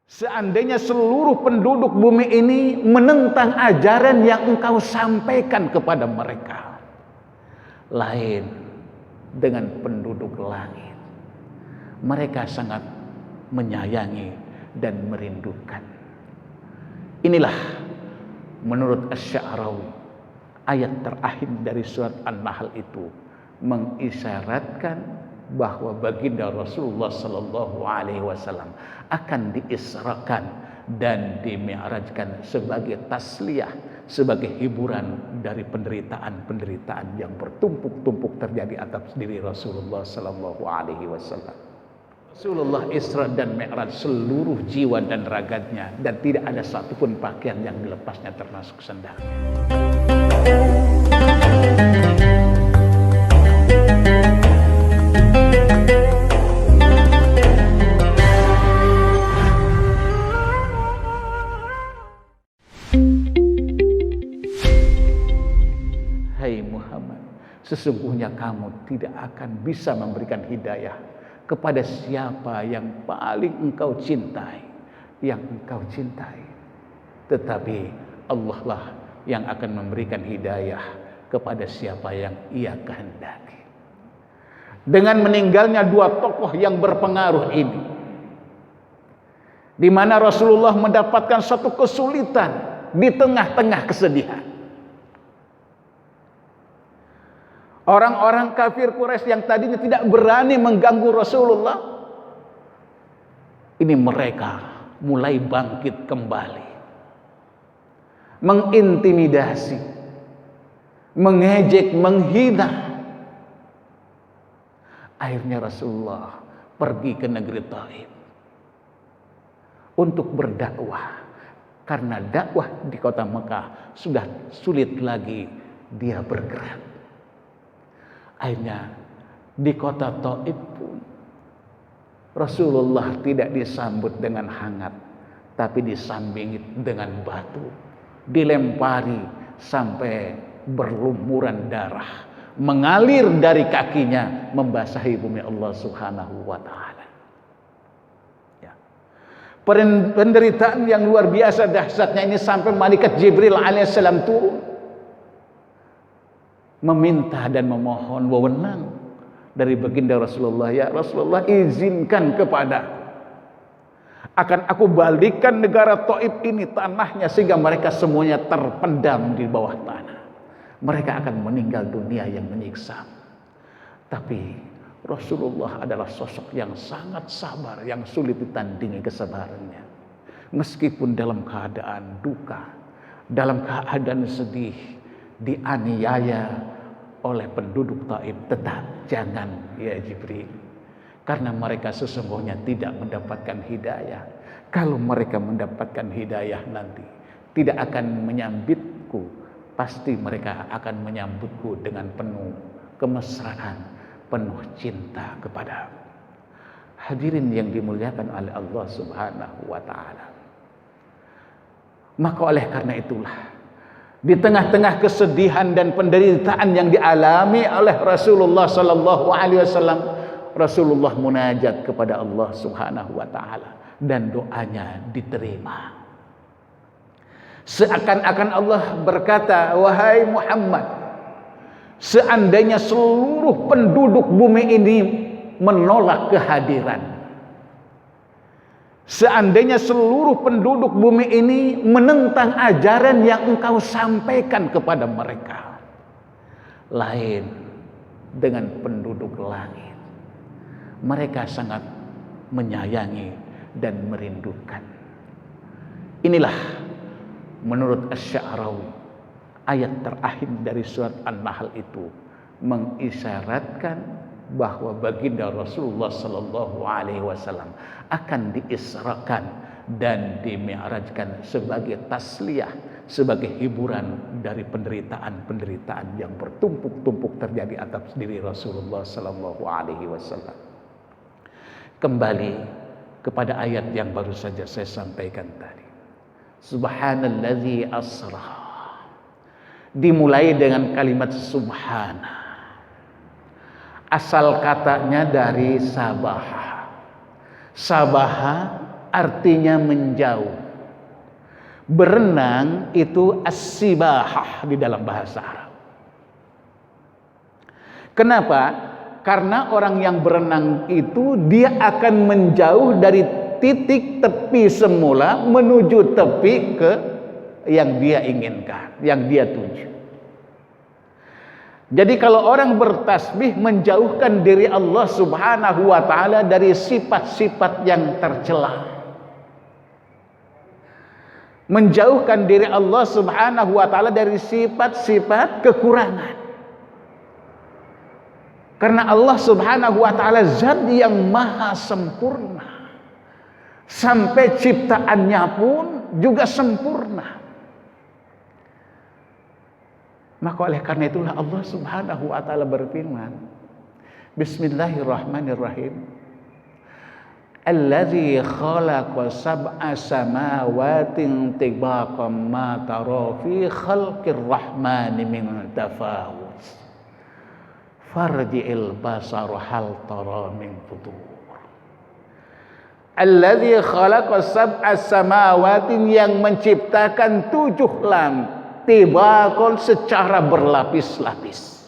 Seandainya seluruh penduduk bumi ini menentang ajaran yang engkau sampaikan kepada mereka, lain dengan penduduk langit, mereka sangat menyayangi dan merindukan. Inilah menurut Asy-Sya'rawi ayat terakhir dari surat An-Nahl itu mengisyaratkan bahwa baginda Rasulullah sallallahu alaihi wasallam akan diisrakan dan dimi'rajkan sebagai tasliyah, sebagai hiburan dari penderitaan-penderitaan yang bertumpuk-tumpuk terjadi atas diri Rasulullah sallallahu alaihi wasallam. Rasulullah Isra dan Mi'raj seluruh jiwa dan raganya, dan tidak ada satupun pakaian yang dilepasnya termasuk sandal. Hai Muhammad, sesungguhnya kamu tidak akan bisa memberikan hidayah kepada siapa yang paling engkau cintai, tetapi Allah lah yang akan memberikan hidayah kepada siapa yang Ia kehendaki. Dengan meninggalnya dua tokoh yang berpengaruh ini, di mana Rasulullah mendapatkan satu kesulitan di tengah-tengah kesedihan. Orang-orang kafir Quraisy yang tadinya tidak berani mengganggu Rasulullah, ini mereka mulai bangkit kembali, mengintimidasi, mengejek, menghina. Akhirnya Rasulullah pergi ke negeri Taif untuk berdakwah, karena dakwah di kota Mekah sudah sulit lagi dia bergerak. Akhirnya di kota Taif pun Rasulullah tidak disambut dengan hangat, tapi disambingi dengan batu, dilempari sampai berlumuran darah, mengalir dari kakinya membasahi bumi Allah Subhanahu wa taala. Ya. Penderitaan yang luar biasa dahsyatnya ini sampai malaikat Jibril alaihissalam turun meminta dan memohon wewenang dari baginda Rasulullah. Ya Rasulullah, izinkan kepada akan aku balikkan negara Taif ini tanahnya, sehingga mereka semuanya terpendam di bawah tanah. Mereka akan meninggal dunia yang menyiksa. Tapi Rasulullah adalah sosok yang sangat sabar, yang sulit ditandingi kesabarannya. Meskipun dalam keadaan duka, dalam keadaan sedih, dianiaya oleh penduduk Taif, tetap jangan ya Jibril, karena mereka sesungguhnya tidak mendapatkan hidayah. Kalau mereka mendapatkan hidayah nanti tidak akan menyambitku, pasti mereka akan menyambutku dengan penuh kemesraan, penuh cinta kepada. Hadirin yang dimuliakan oleh Allah Subhanahu wa taala. Maka oleh karena itulah, di tengah-tengah kesedihan dan penderitaan yang dialami oleh Rasulullah sallallahu alaihi wasallam, Rasulullah munajat kepada Allah Subhanahu wa taala dan doanya diterima. Seakan-akan Allah berkata, wahai Muhammad, seandainya seluruh penduduk bumi ini menolak kehadiran, seandainya seluruh penduduk bumi ini menentang ajaran yang engkau sampaikan kepada mereka, lain dengan penduduk langit, mereka sangat menyayangi dan merindukan. Inilah menurut Asy-Sya'rawi ayat terakhir dari surat An-Nahl itu mengisyaratkan bahwa baginda Rasulullah sallallahu alaihi wasallam akan diisrakan dan dimi'rajkan sebagai tasliyah, sebagai hiburan dari penderitaan-penderitaan yang bertumpuk-tumpuk terjadi atas diri Rasulullah sallallahu alaihi wasallam. Kembali kepada ayat yang baru saja saya sampaikan tadi. Subhanallazi asra, dimulai dengan kalimat subhana. Asal katanya dari sabaha. Sabaha artinya menjauh. Berenang itu as-sibahah di dalam bahasa Arab. Kenapa? Karena orang yang berenang itu dia akan menjauh dari titik tepi semula menuju tepi ke yang dia inginkan, yang dia tuju. Jadi kalau orang bertasbih menjauhkan diri Allah Subhanahu wa taala dari sifat-sifat yang tercela. Menjauhkan diri Allah Subhanahu wa taala dari sifat-sifat kekurangan. Karena Allah Subhanahu wa taala zat yang maha sempurna. Sampai ciptaannya pun juga sempurna. Maka oleh karena itulah Allah Subhanahu wa taala berfirman, Bismillahirrahmanirrahim. Allazi khalaqa sab'a samawatin tibaqan ma tara fi khalqir rahmani min tafawut. Farji'il basar hal tara min futur. Allazi khalaqa sab'a samawatin, yang menciptakan 7 langit tibaqan secara berlapis-lapis.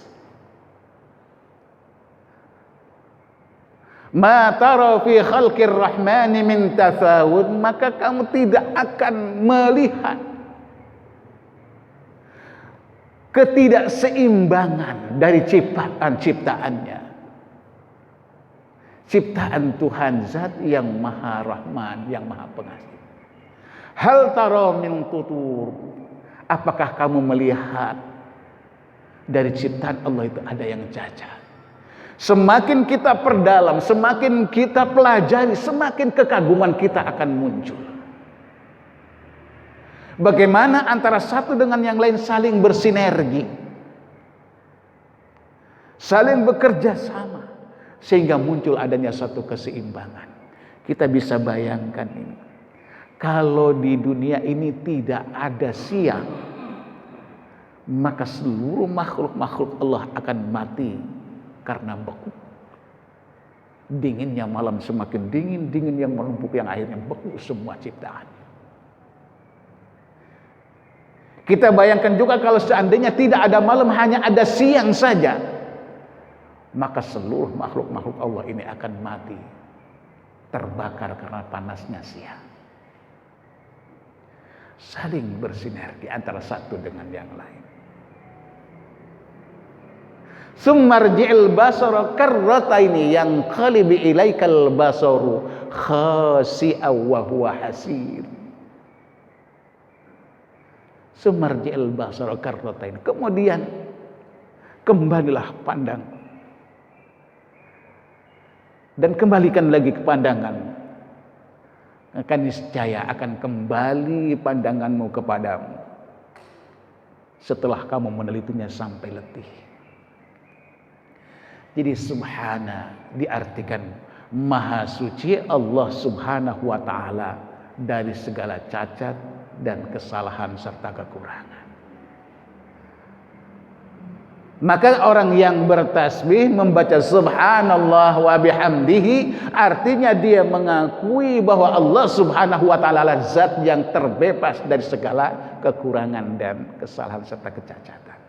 Ma tara fi khalqir rahmani min tafawut, maka kamu tidak akan melihat ketidakseimbangan dari ciptaannya. Ciptaan Tuhan zat yang maha rahman, yang maha pengasih. Hal tara min tutur, apakah kamu melihat dari ciptaan Allah itu ada yang cacat? Semakin kita perdalam, semakin kita pelajari, semakin kekaguman kita akan muncul. Bagaimana antara satu dengan yang lain saling bersinergi, saling bekerja sama, sehingga muncul adanya satu keseimbangan. Kita bisa bayangkan ini. Kalau di dunia ini tidak ada siang, maka seluruh makhluk-makhluk Allah akan mati karena beku. Dinginnya malam semakin dingin, dingin yang menumpuk, yang akhirnya beku semua ciptaan. Kita bayangkan juga kalau seandainya tidak ada malam, hanya ada siang saja, maka seluruh makhluk-makhluk Allah ini akan mati, terbakar karena panasnya siang. Saling bersinergi antara satu dengan yang lain. Summarji'il basara karrataini yang qalibi ilaikal basaru khasi'aw wa huwa hasir. Summarji'il basara karrataini, kemudian kembalilah pandang dan kembalikan lagi ke pandangan, akan niscaya akan kembali pandanganmu kepadamu setelah kamu menelitinya sampai letih. Jadi subhana diartikan maha suci Allah Subhanahu wa taala dari segala cacat dan kesalahan serta kekurangan. Maka orang yang bertasbih membaca subhanallah wa bihamdihi, artinya dia mengakui bahwa Allah Subhanahu wa taala adalah zat yang terbebas dari segala kekurangan dan kesalahan serta kecacatan.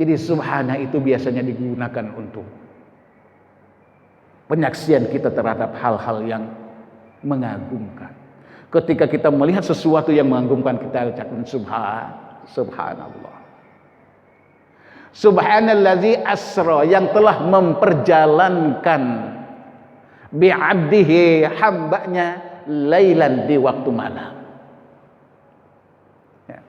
Jadi subhana itu biasanya digunakan untuk penyaksian kita terhadap hal-hal yang mengagumkan. Ketika kita melihat sesuatu yang mengagumkan, kita ucapkan subhanallah. Subhanallazi asra, yang telah memperjalankan bi'abdihi, hambanya, lailan, di waktu malam. Ya.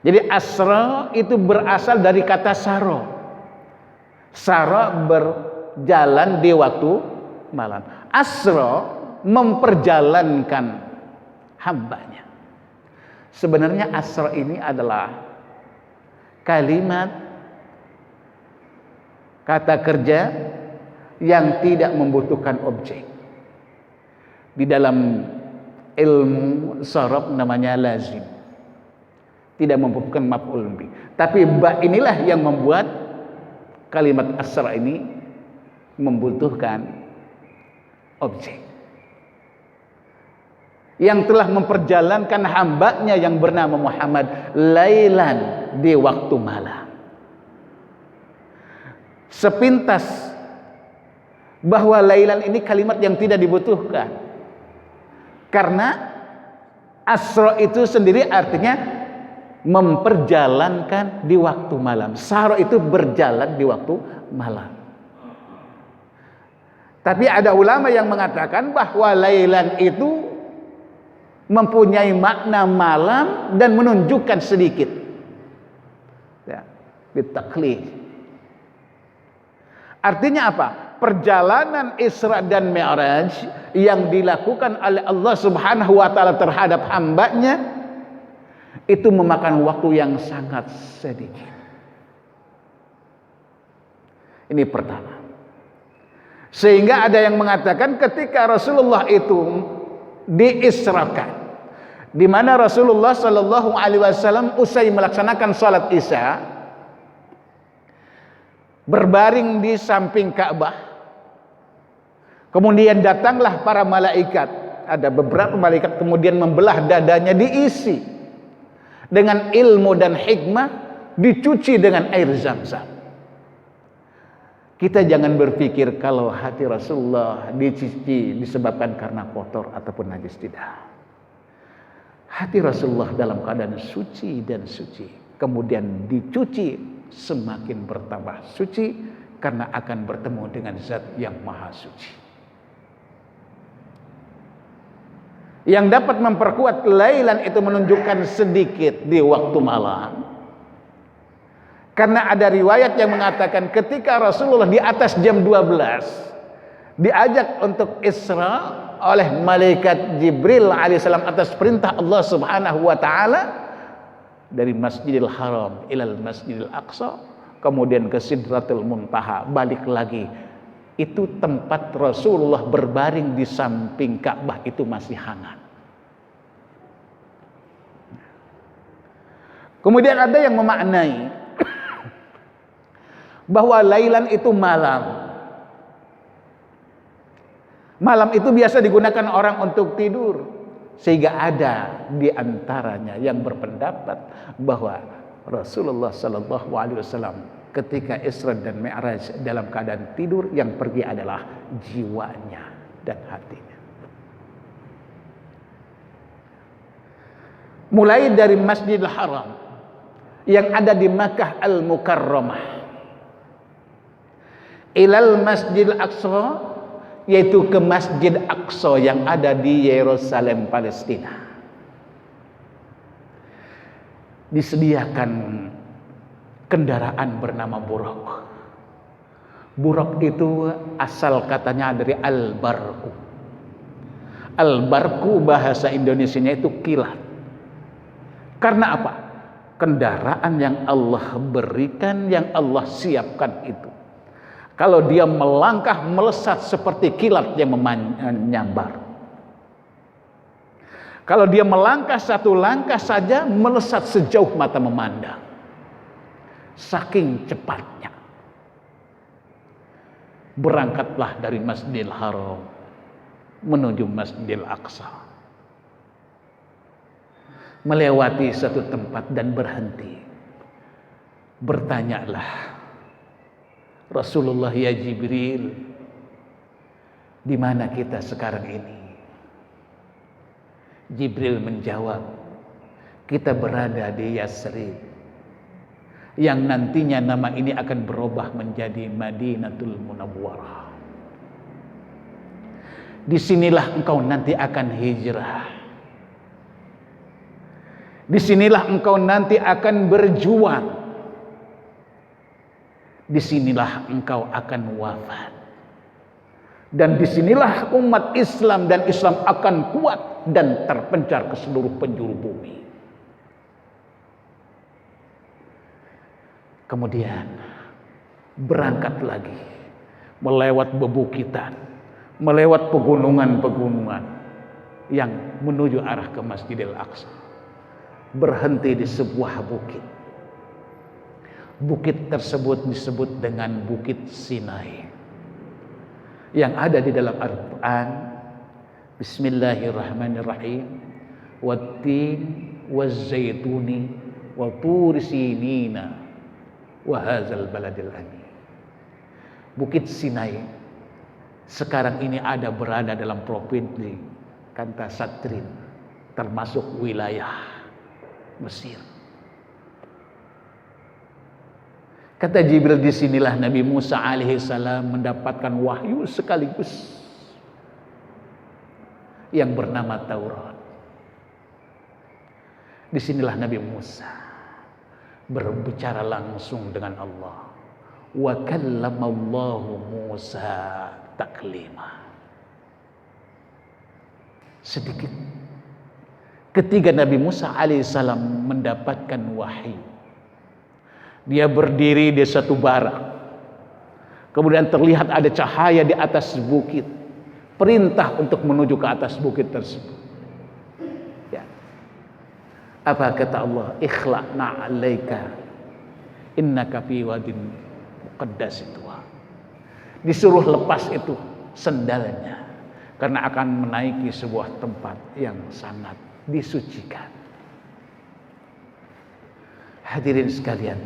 Jadi asra itu berasal dari kata saro. Saro berjalan di waktu malam. Asra memperjalankan hambanya. Sebenarnya asra ini adalah kalimat kata kerja yang tidak membutuhkan objek. Di dalam ilmu sharaf namanya lazim, tidak membutuhkan maf'ul bih. Tapi ba inilah yang membuat kalimat asra ini membutuhkan objek yang telah memperjalankan hambanya yang bernama Muhammad lailan, di waktu malam. Sepintas bahwa lailan ini kalimat yang tidak dibutuhkan, karena asra itu sendiri artinya memperjalankan di waktu malam. Sahara itu berjalan di waktu malam. Tapi ada ulama yang mengatakan bahwa lailan itu mempunyai makna malam dan menunjukkan sedikit, ya, bitaklid. Artinya apa? Perjalanan Isra dan Mi'raj yang dilakukan oleh Allah Subhanahu wa taala terhadap hambanya itu memakan waktu yang sangat sedikit. Ini pertama. Sehingga ada yang mengatakan ketika Rasulullah itu diisrakan, di mana Rasulullah Shallallahu Alaihi Wasallam usai melaksanakan salat Isya berbaring di samping Ka'bah, kemudian datanglah para malaikat. Ada beberapa malaikat kemudian membelah dadanya, diisi dengan ilmu dan hikmah, dicuci dengan air Zam-Zam. Kita jangan berpikir kalau hati Rasulullah dicuci disebabkan karena kotor ataupun najis, tidak. Hati Rasulullah dalam keadaan suci dan suci, kemudian dicuci semakin bertambah suci karena akan bertemu dengan Zat yang Maha Suci. Yang dapat memperkuat lailan itu menunjukkan sedikit di waktu malam, karena ada riwayat yang mengatakan ketika Rasulullah di atas jam 12 diajak untuk Isra oleh malaikat Jibril alaihissalam atas perintah Allah Subhanahu wa taala dari Masjidil Haram ilal Masjidil Aqsa, kemudian ke Sidratul Muntaha, balik lagi. Itu tempat Rasulullah berbaring di samping Ka'bah itu masih hangat. Kemudian ada yang memaknai bahwa lailan itu malam. Malam itu biasa digunakan orang untuk tidur, sehingga ada di antaranya yang berpendapat bahwa Rasulullah Sallallahu Alaihi Wasallam ketika Isra dan Mi'raj dalam keadaan tidur, yang pergi adalah jiwanya dan hatinya. Mulai dari Masjidil Haram yang ada di Makkah Al-Mukarramah ilal Masjidil Aqsa, yaitu ke Masjid Aqsa yang ada di Yerusalem, Palestina. Disediakan kendaraan bernama buraq. Buraq itu asal katanya dari al-barku. Al-barku bahasa Indonesianya itu kilat. Karena apa? Kendaraan yang Allah berikan, yang Allah siapkan itu, kalau dia melangkah melesat seperti kilat yang menyambar. Kalau dia melangkah satu langkah saja melesat sejauh mata memandang. Saking cepatnya. Berangkatlah dari Masjidil Haram menuju Masjidil Aqsa. Melewati satu tempat dan berhenti. Bertanyalah Rasulullah, ya Jibril, di mana kita sekarang ini? Jibril menjawab, kita berada di Yasrib, yang nantinya nama ini akan berubah menjadi Madinatul Munawwarah. Disinilah engkau nanti akan hijrah. Disinilah engkau nanti akan berjuang. Disinilah engkau akan wafat. Dan disinilah umat Islam dan Islam akan kuat dan terpencar ke seluruh penjuru bumi. Kemudian berangkat lagi melewat bebukitan, melewat pegunungan-pegunungan yang menuju arah ke Masjidil Aqsa. Berhenti di sebuah bukit. Bukit tersebut disebut dengan Bukit Sinai. yang ada di dalam Al-Quran. Bismillahirrahmanirrahim. Wattin wazzaituni wa turi sinina wa hadzal baladil amin. Bukit Sinai sekarang ini berada dalam provinsi Kanta Satrin, termasuk wilayah Mesir. Kata Jibril, disinilah Nabi Musa alaihissalam mendapatkan wahyu sekaligus yang bernama Taurat. Disinilah Nabi Musa berbicara langsung dengan Allah. Wa kallamallahu Musa taklima. Sedikit ketika Nabi Musa alaihissalam mendapatkan wahyu, dia berdiri di satu bara, kemudian terlihat ada cahaya di atas bukit, perintah untuk menuju ke atas bukit tersebut. Ya. Apa kata Allah? Ikhla'na 'alaika innaka fi wadin muqaddas itu. Disuruh lepas itu sendalnya karena akan menaiki sebuah tempat yang sangat disucikan. Hadirin sekalian,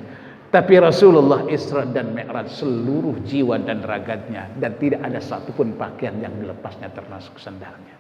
tapi Rasulullah Isra dan Mi'raj seluruh jiwa dan raganya, dan tidak ada satupun pakaian yang dilepasnya termasuk sandalnya.